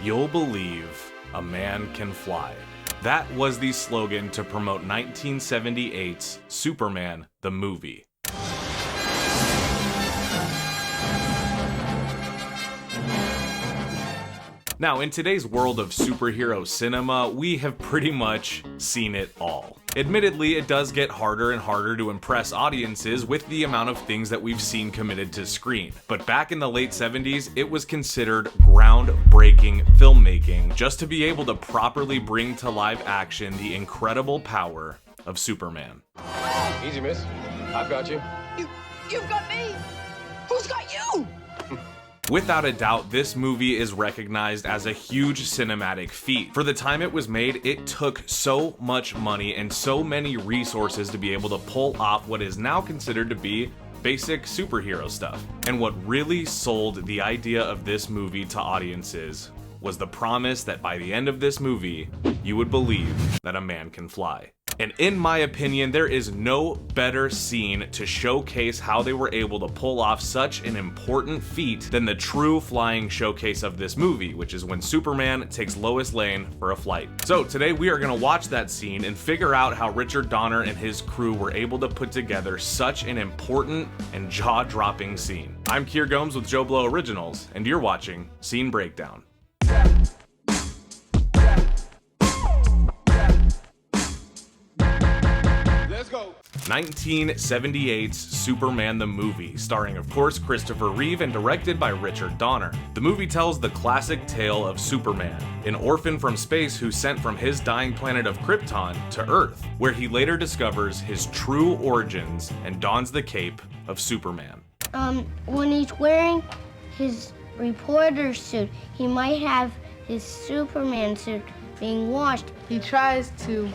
"You'll believe a man can fly." That was the slogan to promote 1978's Superman the movie. Now, in today's world of superhero cinema, we have pretty much seen it all. Admittedly, it does get harder and harder to impress audiences with the amount of things that we've seen committed to screen. But back in the late 70s, it was considered groundbreaking filmmaking just to be able to properly bring to live action the incredible power of Superman. Easy, miss. I've got you. You've got me! Who's got you? Without a doubt, this movie is recognized as a huge cinematic feat. For the time it was made, it took so much money and so many resources to be able to pull off what is now considered to be basic superhero stuff. And what really sold the idea of this movie to audiences was the promise that by the end of this movie, you would believe that a man can fly. And in my opinion, there is no better scene to showcase how they were able to pull off such an important feat than the true flying showcase of this movie, which is when Superman takes Lois Lane for a flight. So today we are going to watch that scene and figure out how Richard Donner and his crew were able to put together such an important and jaw-dropping scene. I'm Kier Gomes with JoBlo Originals, and you're watching Scene Breakdown. 1978's Superman the movie, starring of course Christopher Reeve and directed by Richard Donner. The movie tells the classic tale of Superman, an orphan from space who's sent from his dying planet of Krypton to Earth, where he later discovers his true origins and dons the cape of Superman. When he's wearing his reporter suit, he might have his Superman suit being washed. He tries to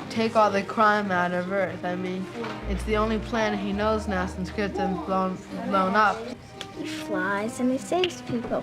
take all the crime out of Earth. I mean, it's the only planet he knows now since Krypton's blown up. He flies and he saves people.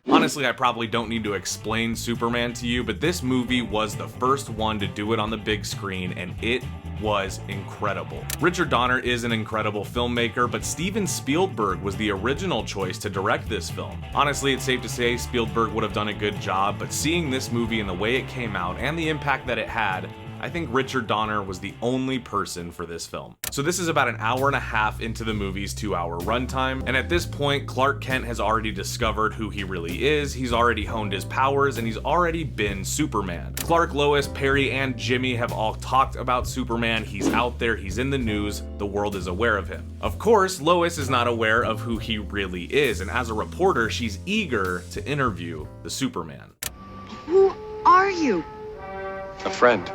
Honestly, I probably don't need to explain Superman to you, but this movie was the first one to do it on the big screen, and it was incredible. Richard Donner is an incredible filmmaker, but Steven Spielberg was the original choice to direct this film. Honestly, it's safe to say Spielberg would have done a good job, but seeing this movie and the way it came out and the impact that it had, I think Richard Donner was the only person for this film. So this is about an hour and a half into the movie's 2-hour runtime, and at this point, Clark Kent has already discovered who he really is, he's already honed his powers, and he's already been Superman. Clark, Lois, Perry, and Jimmy have all talked about Superman. He's out there, he's in the news, the world is aware of him. Of course, Lois is not aware of who he really is, and as a reporter, she's eager to interview the Superman. Who are you? A friend.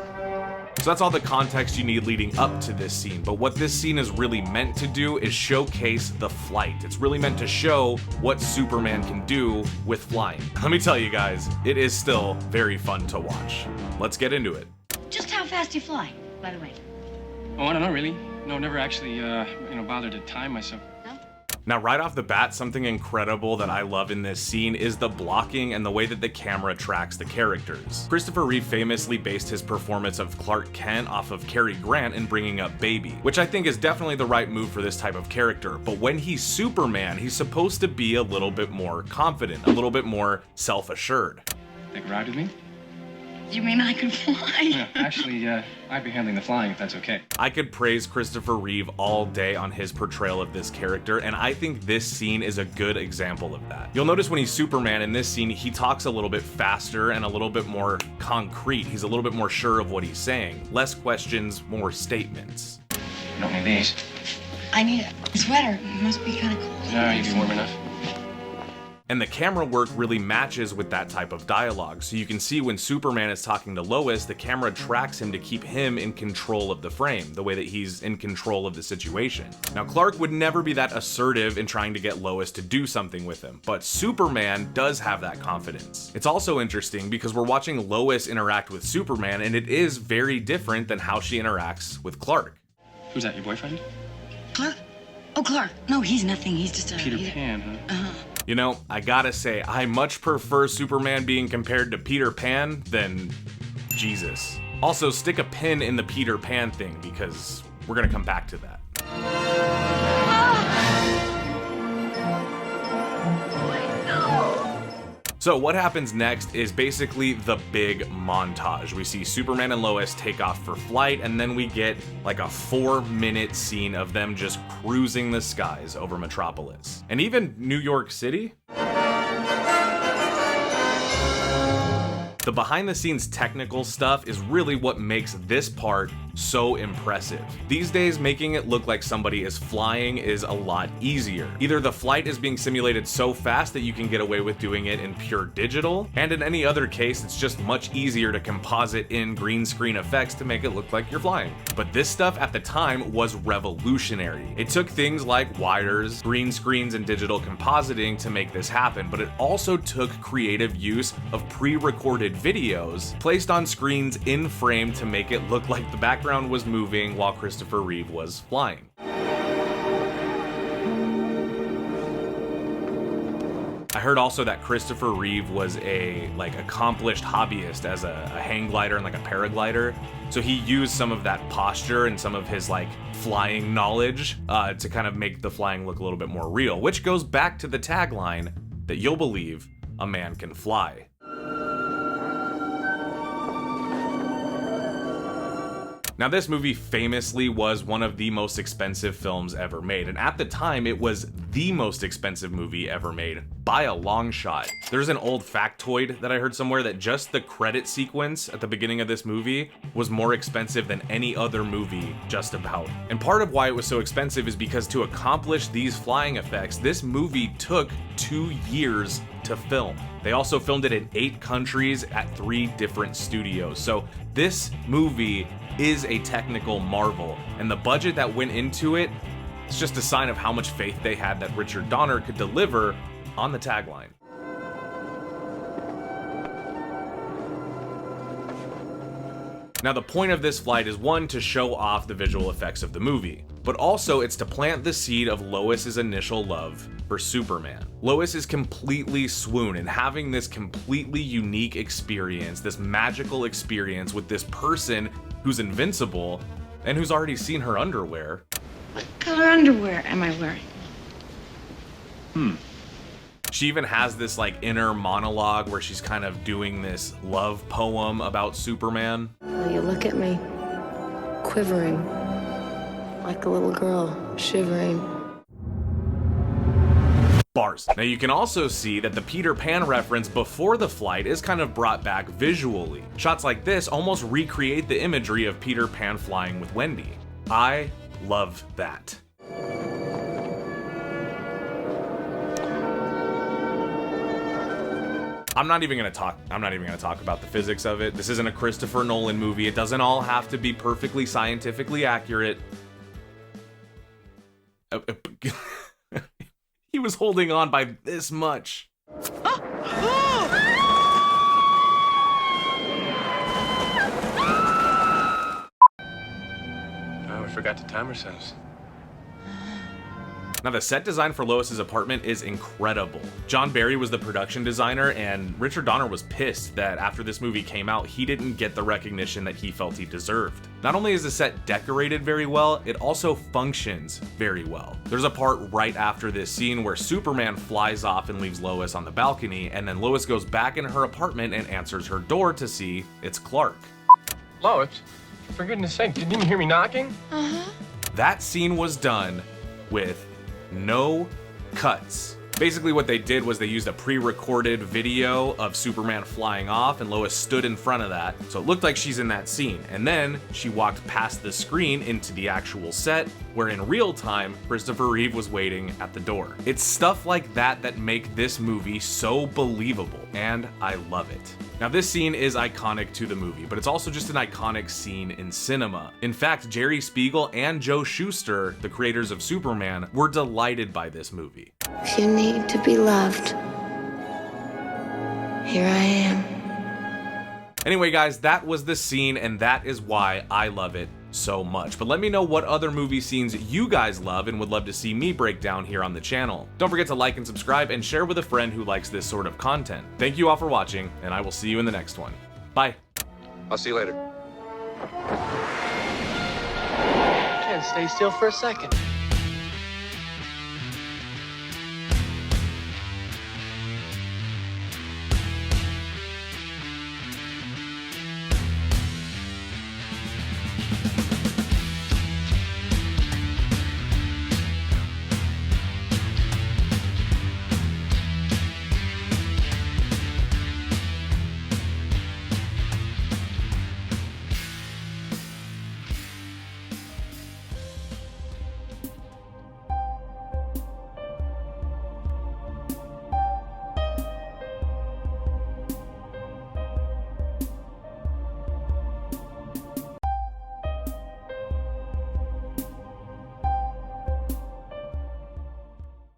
So that's all the context you need leading up to this scene, but what this scene is really meant to do is showcase the flight. It's really meant to show what Superman can do with flying. Let me tell you guys, it is still very fun to watch. Let's get into it. Just how fast do you fly, by the way? Oh, I don't know, really. No, never actually, bothered to time myself. Now, right off the bat, something incredible that I love in this scene is the blocking and the way that the camera tracks the characters. Christopher Reeve famously based his performance of Clark Kent off of Cary Grant in Bringing Up Baby, which I think is definitely the right move for this type of character. But when he's Superman, he's supposed to be a little bit more confident, a little bit more self-assured. Take a ride with me? You mean I could fly? Yeah, actually, I'd be handling the flying if that's okay. I could praise Christopher Reeve all day on his portrayal of this character, and I think this scene is a good example of that. You'll notice when he's Superman in this scene, he talks a little bit faster and a little bit more concrete. He's a little bit more sure of what he's saying. Less questions, more statements. You don't need these. I need a sweater. It must be kind of cold. No, you'd be warm enough. And the camera work really matches with that type of dialogue. So you can see when Superman is talking to Lois, the camera tracks him to keep him in control of the frame, the way that he's in control of the situation. Now, Clark would never be that assertive in trying to get Lois to do something with him, but Superman does have that confidence. It's also interesting because we're watching Lois interact with Superman, and it is very different than how she interacts with Clark. Who's that, your boyfriend? Clark? Oh, Clark. No, he's nothing. He's just a... Peter Pan, huh? Uh-huh. You know, I gotta say, I much prefer Superman being compared to Peter Pan than Jesus. Also, stick a pin in the Peter Pan thing because we're gonna come back to that. So what happens next is basically the big montage. We see Superman and Lois take off for flight, and then we get like a 4-minute scene of them just cruising the skies over Metropolis. And even New York City? The behind the scenes technical stuff is really what makes this part so impressive. These days, making it look like somebody is flying is a lot easier. Either the flight is being simulated so fast that you can get away with doing it in pure digital, and in any other case, it's just much easier to composite in green screen effects to make it look like you're flying. But this stuff at the time was revolutionary. It took things like wires, green screens, and digital compositing to make this happen, but it also took creative use of pre-recorded videos placed on screens in frame to make it look like the background was moving while Christopher Reeve was flying. I heard also that Christopher Reeve was a accomplished hobbyist as a hang glider and like a paraglider. So he used some of that posture and some of his flying knowledge to kind of make the flying look a little bit more real, which goes back to the tagline that you'll believe a man can fly. Now, this movie famously was one of the most expensive films ever made, and at the time, it was the most expensive movie ever made by a long shot. There's an old factoid that I heard somewhere that just the credit sequence at the beginning of this movie was more expensive than any other movie just about. And part of why it was so expensive is because to accomplish these flying effects, this movie took 2 years to film. They also filmed it in 8 countries at 3 different studios. So this movie is a technical marvel, and the budget that went into it is just a sign of how much faith they had that Richard Donner could deliver on the tagline. Now, the point of this flight is, one, to show off the visual effects of the movie, but also it's to plant the seed of Lois's initial love for Superman. Lois is completely swooned, and having this completely unique experience, this magical experience with this person who's invincible and who's already seen her underwear. What color underwear am I wearing? She even has this inner monologue where she's kind of doing this love poem about Superman. Well, you look at me, quivering, like a little girl, shivering. Bars. Now you can also see that the Peter Pan reference before the flight is kind of brought back visually. Shots like this almost recreate the imagery of Peter Pan flying with Wendy. I love that. I'm not even gonna talk about the physics of it. This isn't a Christopher Nolan movie. It doesn't all have to be perfectly scientifically accurate. He was holding on by this much. Oh, we forgot to time ourselves. Now, the set design for Lois's apartment is incredible. John Barry was the production designer, and Richard Donner was pissed that after this movie came out, he didn't get the recognition that he felt he deserved. Not only is the set decorated very well, it also functions very well. There's a part right after this scene where Superman flies off and leaves Lois on the balcony, and then Lois goes back in her apartment and answers her door to see it's Clark. Lois, for goodness sake, didn't you hear me knocking? That scene was done with no cuts. Basically what they did was they used a pre-recorded video of Superman flying off, and Lois stood in front of that, so it looked like she's in that scene. And then she walked past the screen into the actual set, where in real time, Christopher Reeve was waiting at the door. It's stuff like that that make this movie so believable, and I love it. Now, this scene is iconic to the movie, but it's also just an iconic scene in cinema. In fact, Jerry Spiegel and Joe Shuster, the creators of Superman, were delighted by this movie. If you need to be loved, here I am. Anyway, guys, that was the scene, and that is why I love it so much. But let me know what other movie scenes you guys love and would love to see me break down here on the channel. Don't forget to like and subscribe and share with a friend who likes this sort of content. Thank you all for watching, and I will see you in the next one. Bye. I'll see you later. Can't stay still for a second.